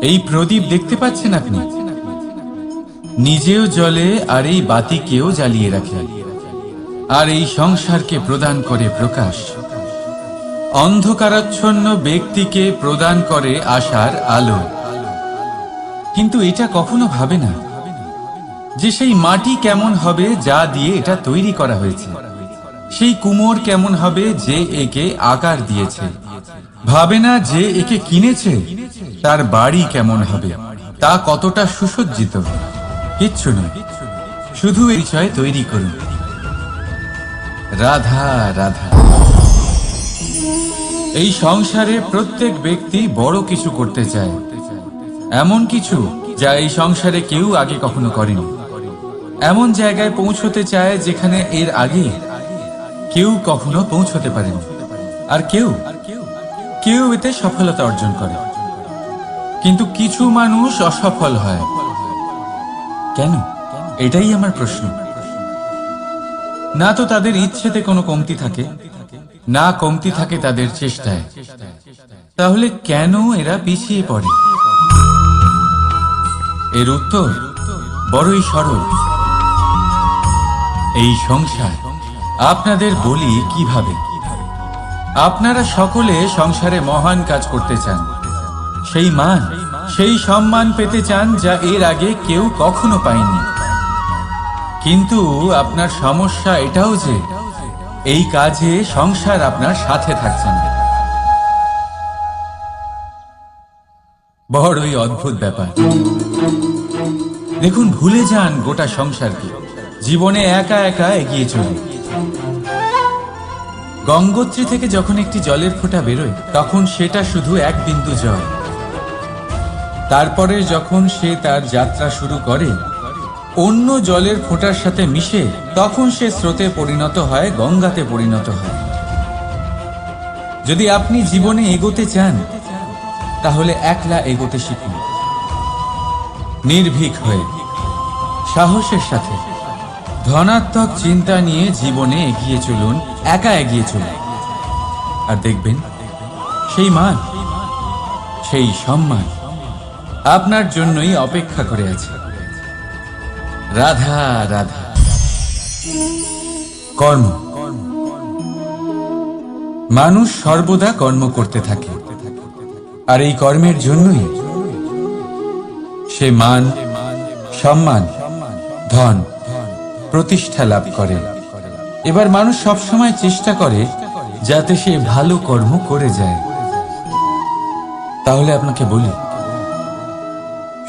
এই প্রদীপ দেখতে পাচ্ছেন আপনি, নিজেও জ্বলে আর এই বাতিকেও জ্বালিয়ে রাখে, আর এই সংসারকে প্রদান করে প্রকাশ। অন্ধকারাচ্ছন্ন ব্যক্তিকে প্রদান করে আশার আলো। কিন্তু এটা কখনো ভাবে না যে সেই মাটি কেমন হবে যা দিয়ে এটা তৈরি করা হয়েছে, সেই কুমোর কেমন হবে যে একে আকার দিয়েছে। ভাবে না যে একে কিনেছে তার বাড়ি কেমন হবে, তা কতটা সুসজ্জিত। কিচ্ছু নয়, শুধু এই বিষয় তৈরি করুন, রাধা রাধা। এই সংসারে প্রত্যেক ব্যক্তি বড় কিছু করতে চায়, এমন কিছু যা এই সংসারে কেউ আগে কখনো করেনি। এমন জায়গায় পৌঁছতে চায় যেখানে এর আগে কেউ কখনো পৌঁছতে পারেনি। আর কেউ এতে সফলতা অর্জন করে, কিন্তু কিছু মানুষ অসফল হয়। কেন? এটাই আমার প্রশ্ন। না তো তাদের ইচ্ছেতে কোনো কমতি থাকে, না কমতি থাকে তাদের চেষ্টায়। তাহলে কেন এরা পিছিয়ে পড়ে? এর উত্তর বড়ই সরল। এই সংসার। আপনাদের বলি কিভাবে। আপনারা সকলে সংসারে মহান কাজ করতে চান, সেই মান, সেই সম্মান পেতে চান যা এর আগে কেউ কখনো পায়নি। কিন্তু আপনার সমস্যা এটাও যে এই কাজে সংসার আপনার সাথে থাকছে না। বড়ই অদ্ভুত ব্যাপার। দেখুন, ভুলে যান গোটা সংসারকে, জীবনে একা একা এগিয়ে চলে। গঙ্গোত্রী থেকে যখন একটি জলের ফোঁটা বেরোয় তখন সেটা শুধু এক বিন্দু জল। তারপরে যখন সে তার যাত্রা শুরু করে অন্য জলের ফোঁটার সাথে মিশে, তখন সে স্রোতে পরিণত হয়, গঙ্গাতে পরিণত হয়। যদি আপনি জীবনে এগোতে চান তাহলে একলা এগোতে শিখুন, নির্ভীক হয়ে, সাহসের সাথে। ধনাত্মক চিন্তা নিয়ে জীবনে এগিয়ে চলুন, একা এগিয়ে চলুন, আর দেখবেন সেই মান, সেই সম্মান আপনার জন্যই অপেক্ষা করে আছে। রাধা রাধা। কর্ম। মানুষ সর্বদা কর্ম করতে থাকে, আর এই কর্মের জন্যই সে মান, সম্মান, ধন, প্রতিষ্ঠা লাভ করে। এবার মানুষ সবসময় চেষ্টা করে যাতে সে ভালো কর্ম করে যায়। তাহলে আপনাকে বলি,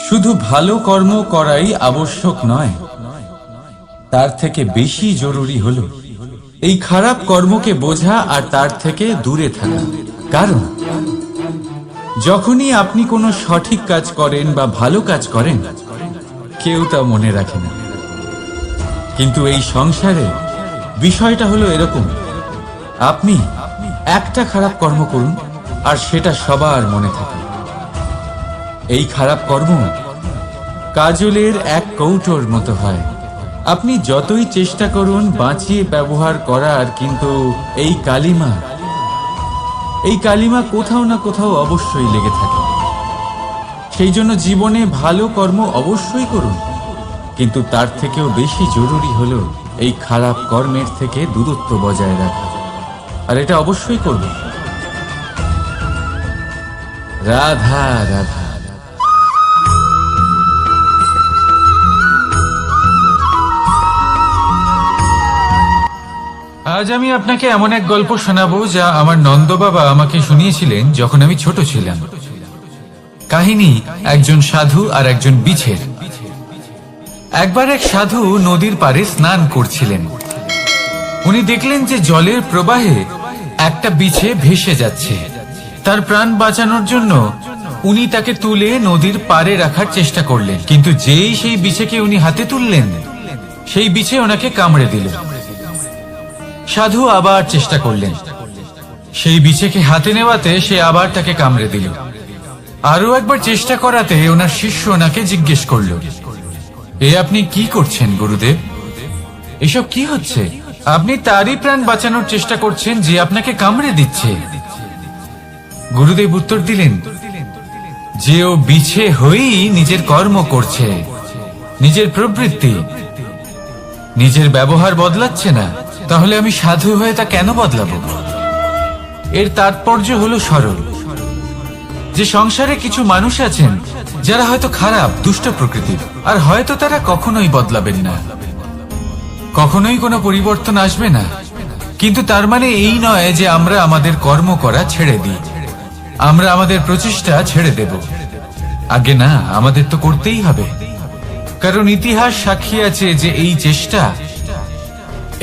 শুধু ভালো কর্ম করাই আবশ্যক নয়, তার থেকে বেশি জরুরি হলো এই খারাপ কর্মকে বোঝা আর তার থেকে দূরে থাকা। কারণ যখনই আপনি কোনো সঠিক কাজ করেন বা ভালো কাজ করেন, কেউ তা মনে রাখে না। কিন্তু এই সংসারে বিষয়টা হলো এরকম, আপনি একটা খারাপ কর্ম করুন আর সেটা সবার মনে থাকে। এই খারাপ কর্ম কাজলের এক কৌটোর মতো হয়। আপনি যতই চেষ্টা করুন বাঁচিয়ে ব্যবহার করার, কিন্তু এই কালিমা কোথাও না কোথাও অবশ্যই লেগে থাকে। সেই জন্য জীবনে ভালো কর্ম অবশ্যই করুন, কিন্তু তার থেকেও বেশি জরুরি হলো এই খারাপ কর্মের থেকে দূরত্ব বজায় রাখা। আর এটা অবশ্যই করব। রাধা রাধা। আজ আমি আপনাকে এমন এক গল্প শোনাবো যা আমার নন্দ বাবা আমাকে শুনিয়েছিলেন যখন আমি ছোট ছিলাম। কাহিনী একজন সাধু আর একজন বিছের। একবার এক সাধু নদীর পাড়ে স্নান করছিলেন। উনি দেখলেন যে জলের প্রবাহে একটা বিছে ভেসে যাচ্ছে। তার প্রাণ বাঁচানোর জন্য উনি তাকে তুলে নদীর পাড়ে রাখার চেষ্টা করলেন, কিন্তু যেই সেই বিছেকে উনি হাতে তুললেন, সেই বিছে ওনাকে কামড়ে দিল। সাধু আবার চেষ্টা করলেন, সেই বিছেকে হাতে নেওয়াতে সে আবার তাকে কামড়ে দিল। আরো একবার চেষ্টা করাতে ওনার শিষ্য ওনাকে জিজ্ঞেস করল, এ আপনি কি করছেন গুরুদেব? এসব কি হচ্ছে? আপনি তারই প্রাণ বাঁচানোর চেষ্টা করছেন যে আপনাকে কামড়ে দিচ্ছে। গুরুদেব উত্তর দিলেন যে ও বিছে হয়েই নিজের কর্ম করছে, নিজের প্রবৃত্তি, নিজের ব্যবহার বদলাচ্ছে না, তাহলে আমি সাধু হয়ে তা কেন বদলাবো? এর তাৎপর্য হলো সরল, যে সংসারে কিছু মানুষ আছেন যারা হয়তো খারাপ, দুষ্ট প্রকৃতির, আর হয়তো তারা কখনোই বদলাবেন না, কখনোই কোনো পরিবর্তন আসবে না। কিন্তু তার মানে এই নয় যে আমরা আমাদের কর্ম করা ছেড়ে দিই, আমরা আমাদের প্রচেষ্টা ছেড়ে দেব। আগে না, আমাদের তো করতেই হবে, কারণ ইতিহাস সাক্ষী আছে যে এই চেষ্টা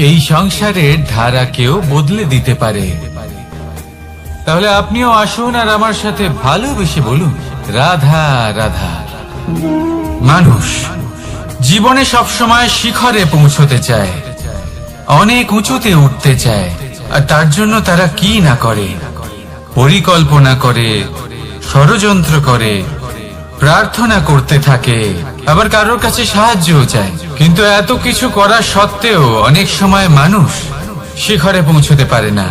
এই সংসারের ধারাকেও বদলে দিতে পারে। তাহলে আপনিও আসুন আর আমার সাথে ভালোবেসে বলুন, রাধা রাধা। মানুষ জীবনে সবসময় শিখরে পৌঁছতে চায়, অনেক উঁচুতে উঠতে চায়, আর তার জন্য তারা কি না করে, পরিকল্পনা করে, ষড়যন্ত্র করে, প্রার্থনা করতে থাকে, আবার কারোর কাছে সাহায্যও চায়। কিন্তু এত কিছু করা সত্ত্বেও অনেক সময় মানুষ শিখরে পৌঁছতে পারে না।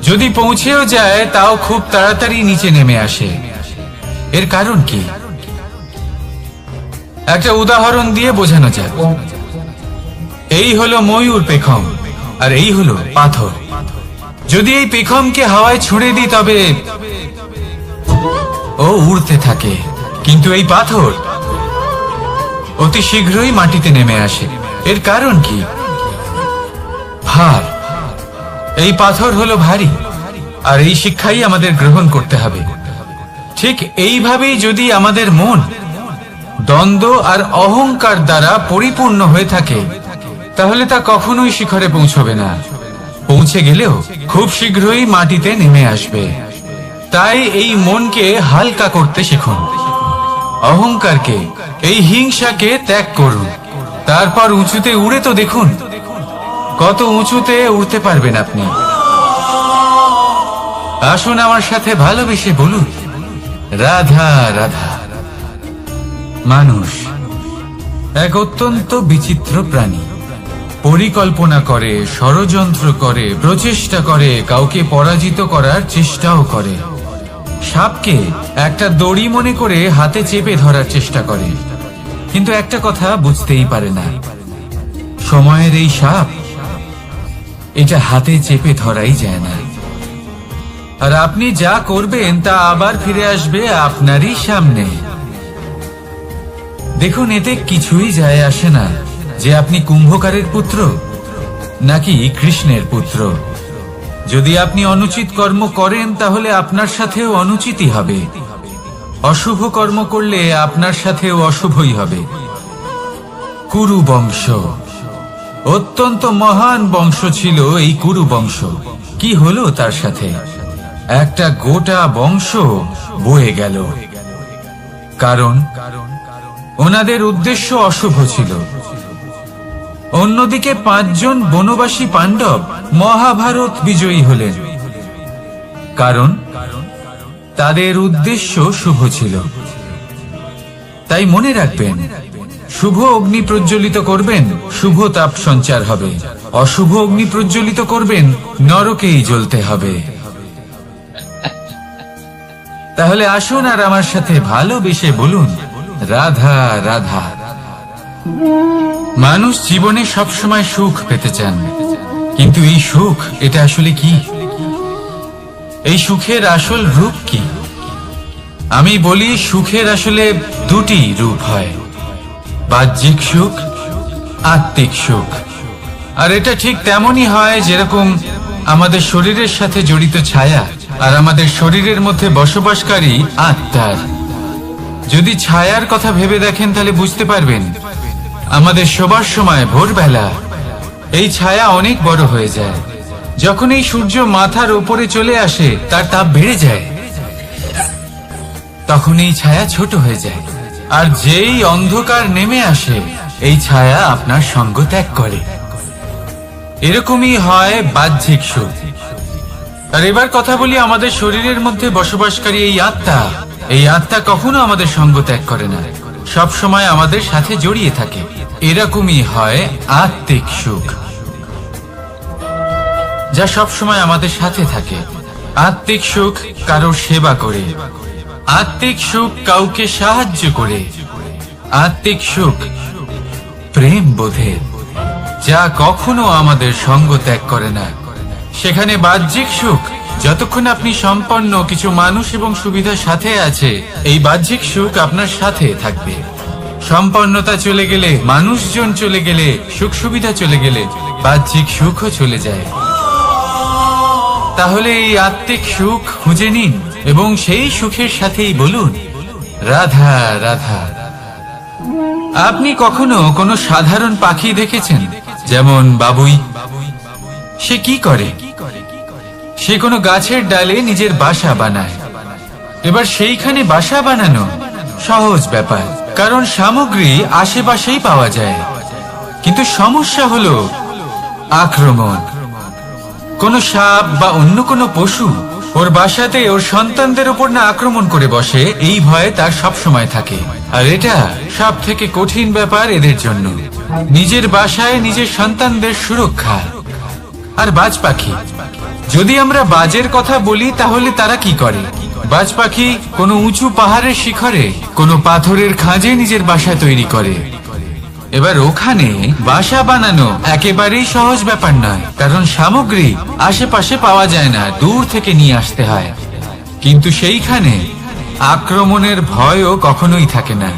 যদি পৌঁছেও যায় তাও খুব তাড়াতাড়ি নিচে নেমে আসে। এর কারণ কি? একটা উদাহরণ দিয়ে বোঝানো যাক। এই হলো ময়ূর পেখম, আর এই হলো পাথর। যদি এই পেখমকে হাওয়ায় ছুঁড়ে দিই তবে ও উড়তে থাকে, কিন্তু এই পাথর অতি শীঘ্রই মাটিতে নেমে আসে। এর কারণ কি? ভার। এই পাথর হলো ভারী, আর এই শিক্ষাই আমাদের গ্রহণ করতে হবে। ঠিক এইভাবেই যদি আমাদের মন দ্বন্দ্ব আর অহংকার দ্বারা পরিপূর্ণ হয়ে থাকে, তাহলে তা কখনোই শিখরে পৌঁছবে না। পৌঁছে গেলেও খুব শীঘ্রই মাটিতে নেমে আসবে। তাই এই মনকে হালকা করতে শিখুন, অহংকারকে, এই হিংসাকে ত্যাগ করুন। তারপর উঁচুতে উড়ে তো দেখুন কত উঁচুতে উড়তে পারবেন আপনি। আসুন আমার সাথে ভালোবেসে বলুন, রাধা রাধা। মানুষ এক অত্যন্ত বিচিত্র প্রাণী। পরিকল্পনা করে, ষড়যন্ত্র করে, প্রচেষ্টা করে, কাউকে পরাজিত করার চেষ্টাও করে। সাপকে একটা দড়ি মনে করে হাতে চেপে ধরার চেষ্টা করে, কিন্তু একটা কথা বুঝতেই পারে না, সময়ের এই সাপ, এটা হাতে চেপে ধরাই যায় না। আর আপনি যা করবেন তা আবার ফিরে আসবে আপনারই সামনে। দেখুন, এতে কিছুই যায় আসে না যে আপনি কুম্ভকারের পুত্র নাকি কৃষ্ণের পুত্র। যদি আপনি অনুচিত কর্ম করেন তাহলে আপনার সাথেও অনুচিতই হবে। অশুভ কর্ম করলে আপনার সাথেও অশুভই হবে। কুরু বংশ অত্যন্ত মহান বংশ ছিল। এই কুরু বংশ কি হলো তার সাথে? একটা গোটা বংশ বয়ে গেল, কারণ ওনাদের উদ্দেশ্য অশুভ ছিল। অন্যদিকে 5 জন বনবাসী পাণ্ডব মহাভারত বিজয়ী হলেন, কারণ তাদের উদ্দেশ্য শুভ ছিল। তাই মনে রাখবেন, শুভ অগ্নি প্রজ্বলিত করবেন, শুভ তাপ সঞ্চার হবে। অশুভ অগ্নি প্রজ্বলিত করবেন, নরকেই জ্বলতে হবে। তাহলে আসুন আর আমার সাথে ভালোবেসে বলুন, রাধা রাধা। মানুষ জীবনে সবসময় সুখ পেতে চান, কিন্তু এই সুখ, এটা আসলে কি? এই সুখের আসল রূপ কি? আমি বলি, সুখের আসলে 2টি রূপ হয়, বাহ্যিক সুখ, আত্মিক সুখ। আর এটা ঠিক তেমনই হয় যেরকম আমাদের শরীরের সাথে জড়িত ছায়া আর আমাদের শরীরের মধ্যে বসবাসকারী আত্মার। যদি ছায়ার কথা ভেবে দেখেন তাহলে বুঝতে পারবেন, আমাদের শোবার সময় ভোরবেলা এই ছায়া অনেক বড় হয়ে যায়। যখন এই সূর্য মাথার উপরে চলে আসে, তার তাপ বেড়ে যায়, তখন এই ছায়া ছোট হয়ে যায়। আর যেই অন্ধকার নেমে আসে, এই ছায়া আপনার সঙ্গ ত্যাগ করে। এরকমই হয় বাহ্যিক সুখ। আর এবার কথা বলি আমাদের শরীরের মধ্যে বসবাসকারী এই আত্মা। এই আত্মা কখনো আমাদের সঙ্গ ত্যাগ করে না, সব সময় আমাদের সাথে জড়িয়ে থাকে। এরকমই হয় আত্মিক সুখ, যা সব সময় আমাদের সাথে থাকে। আত্মিক সুখ কারোর সেবা করে, আত্মিক সুখ কাউকে সাহায্য করে, আত্মিক সুখ প্রেম বোধের, যা কখনো আমাদের সঙ্গ ত্যাগ করে না। সেখানে বাহ্যিক সুখ, যতক্ষণ আপনি সম্পন্ন কিছু মানুষ এবং সুবিধার সাথে আছে, এই বাহ্যিক সুখ আপনার সাথে থাকবে। সম্পন্নতা চলে গেলে, মানুষজন চলে গেলে, সুখ সুবিধা চলে গেলে বাহ্যিক সুখও চলে যায়। তাহলে এই আত্মিক সুখ খুঁজে নিন এবং সেই সুখের সাথেই বলুন, রাধা রাধা। আপনি কখনো কোনো সাধারণ পাখি দেখেছেন? যেমন বাবুই। সে কি করে? সে কোনো গাছের ডালে নিজের বাসা বানায়। এবার সেইখানে বাসা বানানো সহজ ব্যাপার, কারণ সামগ্রী আশেপাশেই পাওয়া যায়। কিন্তু সমস্যা হলো আক্রমণ। কোনো সাপ বা অন্য কোনো পশু ওর বাসাতে ওর সন্তানদের উপর না আক্রমণ করে বসে, এই ভয়ে তার সব সময় থাকে। আর এটা সব থেকে কঠিন ব্যাপার এদের জন্য, নিজের বাসায় নিজের সন্তানদের সুরক্ষা। আর বাজ পাখি, যদি আমরা বাজের কথা বলি তাহলে তারা কি করে? বাজ পাখি কোনো উঁচু পাহাড়ের শিখরে, কোনো পাথরের খাঁজে নিজের বাসা তৈরি করে। এবার ওখানে বাসা বানানো একেবারেই সহজ ব্যাপার নয়, কারণ সামগ্রী আশেপাশে পাওয়া যায় না, দূর থেকে নিয়ে আসতে হয়। কিন্তু সেইখানে আক্রমণের ভয়ও কখনোই থাকে না।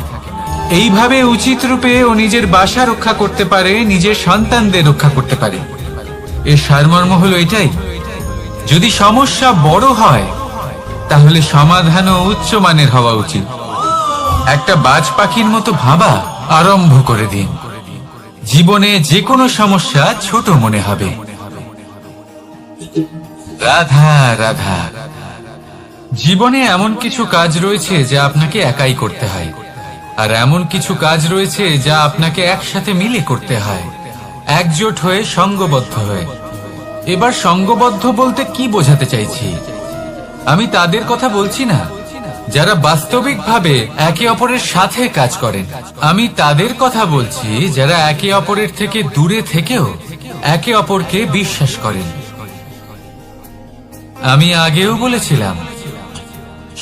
এইভাবে উচিত রূপে ও নিজের বাসা রক্ষা করতে পারে, নিজের সন্তানদের রক্ষা করতে পারে। এর সারমর্ম হলো এটাই, যদি সমস্যা বড় হয় তাহলে সমাধানও উচ্চমানের হওয়া উচিত। একটা বাজ পাখির মতো ভাবা আরম্ভ করে দিন। জীবনে যে কোনো সমস্যা ছোট মনে হবে। রাধা রাধা। জীবনে এমন কিছু কাজ রয়েছে যা আপনাকে একাই করতে হয়, আর এমন কিছু কাজ রয়েছে যা আপনাকে একসাথে মিলে করতে হয়, একজোট হয়ে, সঙ্গবদ্ধ হয়ে। এবার সঙ্গবদ্ধ বলতে কি বোঝাতে চাইছি? আমি তাদের কথা বলছি না যারা বাস্তবিকভাবে একে অপরের সাথে কাজ করেন। আমি তাদের কথা বলছি যারা একে অপরের থেকে দূরে থেকেও একে অপরকে বিশ্বাস করেন। আমি আগেও বলেছিলাম,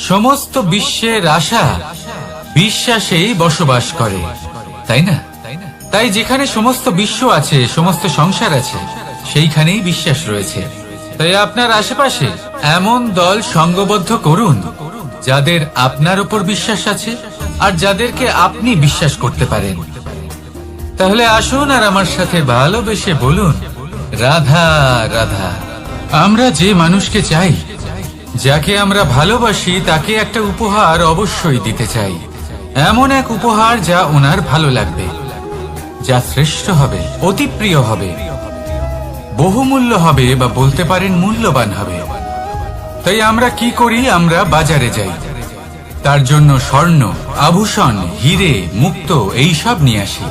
সমস্ত বিশ্বের আশা বিশ্বাসেই বসবাস করে, তাই না? তাই যেখানে সমস্ত বিশ্ব আছে, সমস্ত সংসার আছে, সেইখানেই বিশ্বাস রয়েছে। তাই আপনার আশেপাশে এমন দল সঙ্গবদ্ধ করুন যাদের আপনার উপর বিশ্বাস আছে আর যাদেরকে আপনি বিশ্বাস করতে পারেন। তাহলে আসুন আর আমার সাথে ভালোবেসে বলুন, রাধা রাধা। আমরা যে মানুষকে চাই, যাকে আমরা ভালোবাসি, তাকে একটা উপহার অবশ্যই দিতে চাই। এমন এক উপহার যা ওনার ভালো লাগবে, যা শ্রেষ্ঠ হবে, অতি প্রিয় হবে, বহুমূল্য হবে, বা বলতে পারেন মূল্যবান হবে। তাই আমরা কি করি? আমরা বাজারে যাই, তার জন্য স্বর্ণ, আভূষণ, হিরে, মুক্ত এইসব নিয়ে আসি।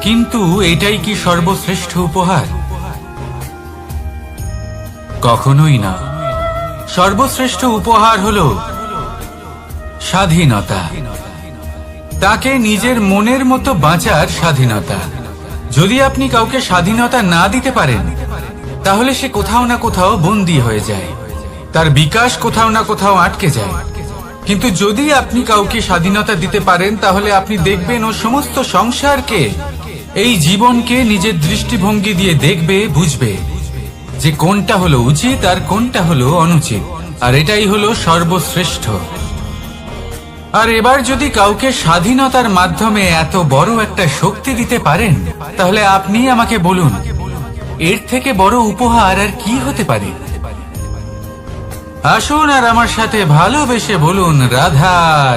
কিন্তু এটাই কি সর্বশ্রেষ্ঠ উপহার? কখনোই না। সর্বশ্রেষ্ঠ উপহার হলো স্বাধীনতা, তাকে নিজের মনের মতো বাঁচার স্বাধীনতা। যদি আপনি কাউকে স্বাধীনতা না দিতে পারেন, তাহলে সে কোথাও না কোথাও বন্দী হয়ে যায়, তার বিকাশ কোথাও না কোথাও আটকে যায়। কিন্তু যদি আপনি কাউকে স্বাধীনতা দিতে পারেন, তাহলে আপনি দেখবেন ও সমস্ত সংসারকে, এই জীবনকে নিজের দৃষ্টিভঙ্গি দিয়ে দেখবে, বুঝবে যে কোনটা হলো উচিত আর কোনটা হলো অনুচিত। আর এটাই হলো সর্বশ্রেষ্ঠ। আর এবার যদি কাউকে স্বাধীনতার মাধ্যমে এত বড় একটা শক্তি দিতে পারেন, তাহলে আপনি আমাকে বলুন, এর থেকে বড় উপহার আর কি হতে পারে? আসুন আর আমার সাথে ভালোবেসে বলুন, রাধা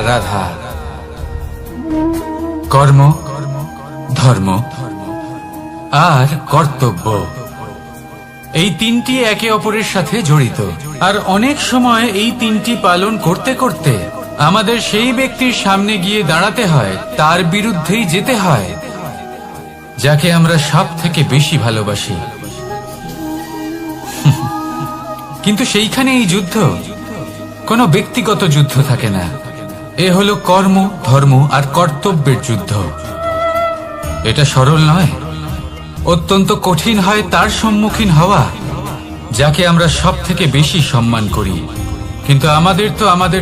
রাধা। কর্ম, ধর্ম আর কর্তব্য, এই তিনটি একে অপরের সাথে জড়িত। আর অনেক সময় এই তিনটি পালন করতে করতে আমাদের সেই ব্যক্তির সামনে গিয়ে দাঁড়াতে হয়, তার বিরুদ্ধেই যেতে হয়, যাকে আমরা সব থেকে বেশি ভালোবাসি। কিন্তু সেইখানে এই যুদ্ধ কোনো ব্যক্তিগত যুদ্ধ থাকে না, এ হলো কর্ম, ধর্ম আর কর্তব্যের যুদ্ধ। এটা সরল নয়, অত্যন্ত কঠিন হয় তার সম্মুখীন হওয়া, যাকে আমরা সব থেকে বেশি সম্মান করি, কিন্তু আমাদের তো আমাদের